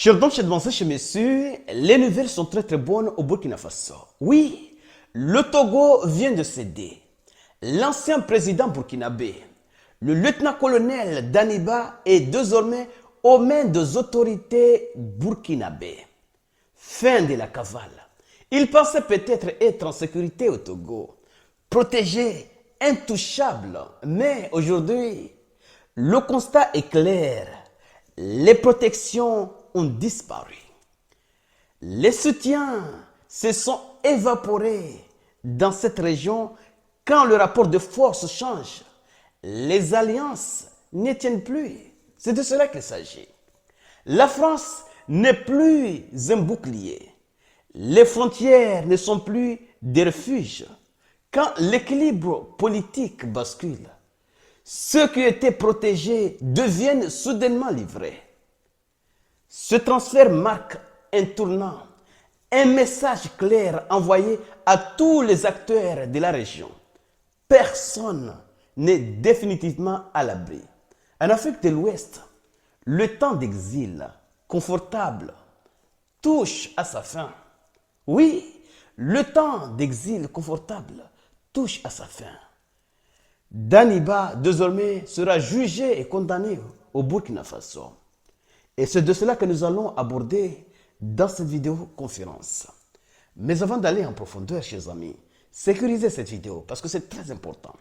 Chers dames, chers messieurs, les nouvelles sont très bonnes au Burkina Faso. Oui, le Togo vient de céder. L'ancien président burkinabé, le lieutenant-colonel Daniba, est désormais aux mains des autorités burkinabées. Fin de la cavale. Il pensait peut-être être en sécurité au Togo, protégé, intouchable. Mais aujourd'hui, le constat est clair. Les protections ont disparu. Les soutiens se sont évaporés dans cette région quand le rapport de force change. Les alliances ne tiennent plus. C'est de cela qu'il s'agit. La France n'est plus un bouclier. Les frontières ne sont plus des refuges. Quand l'équilibre politique bascule, ceux qui étaient protégés deviennent soudainement livrés. Ce transfert marque un tournant, un message clair envoyé à tous les acteurs de la région. Personne n'est définitivement à l'abri. En Afrique de l'Ouest, le temps d'exil confortable touche à sa fin. Oui, le temps d'exil confortable touche à sa fin. Daniba, désormais, sera jugé et condamné au Burkina Faso. Et c'est de cela que nous allons aborder dans cette vidéoconférence. Mais avant d'aller en profondeur, chers amis, sécurisez cette vidéo parce que c'est très important.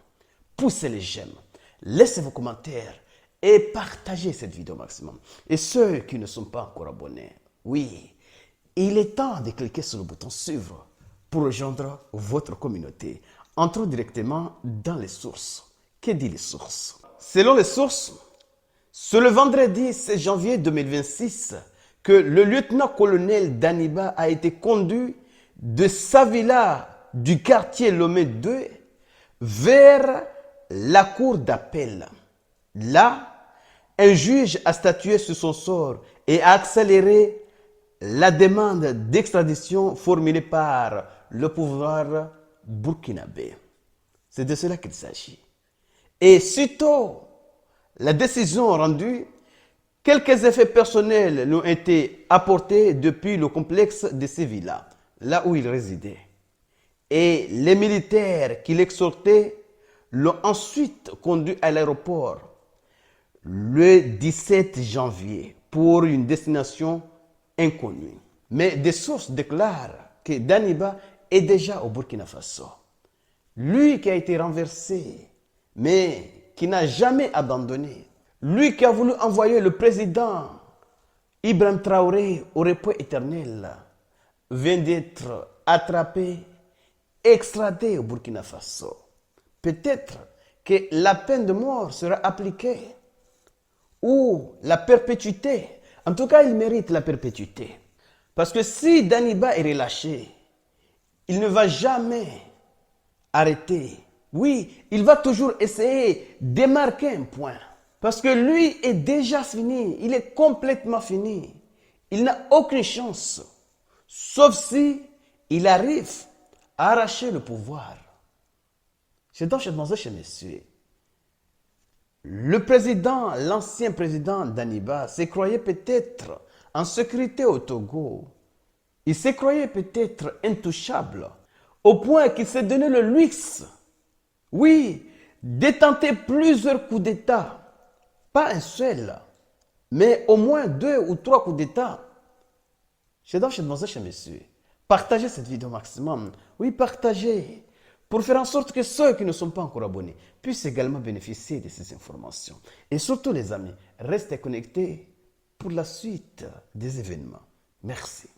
Poussez les j'aime, laissez vos commentaires et partagez cette vidéo au maximum. Et ceux qui ne sont pas encore abonnés, oui, il est temps de cliquer sur le bouton suivre pour rejoindre votre communauté. Entrons directement dans les sources. Que dit les sources? Selon les sources, c'est le vendredi 16 janvier 2026 que le lieutenant-colonel Daniba a été conduit de sa villa du quartier Lomé 2 vers la cour d'appel. Là, un juge a statué sur son sort et a accéléré la demande d'extradition formulée par le pouvoir burkinabé. C'est de cela qu'il s'agit. Et sitôt la décision rendue, quelques effets personnels lui ont été apportés depuis le complexe de ces villas, là où il résidait. Et les militaires qui l'exhortaient l'ont ensuite conduit à l'aéroport le 17 janvier pour une destination inconnue. Mais des sources déclarent que Daniba est déjà au Burkina Faso. Lui qui a été renversé, mais qui n'a jamais abandonné. Lui qui a voulu envoyer le président Ibrahim Traoré au repos éternel, vient d'être attrapé, extradé au Burkina Faso. Peut-être que la peine de mort sera appliquée ou la perpétuité. En tout cas, il mérite la perpétuité. Parce que si Daniba est relâché, il ne va jamais arrêter. Oui, il va toujours essayer de marquer un point. Parce que lui est déjà fini. Il est complètement fini. Il n'a aucune chance. Sauf si il arrive à arracher le pouvoir. Chez mademoiselles, chez messieurs, le président, l'ancien président Daniba, se croyait peut-être en sécurité au Togo. Il se croyait peut-être intouchable, au point qu'il s'est donné le luxe, oui, de tenter plusieurs coups d'État. Pas un seul, mais au moins 2 ou 3 coups d'État. Chez mademoiselles, chez messieurs, partagez cette vidéo au maximum. Oui, partagez. Pour faire en sorte que ceux qui ne sont pas encore abonnés puissent également bénéficier de ces informations. Et surtout les amis, restez connectés pour la suite des événements. Merci.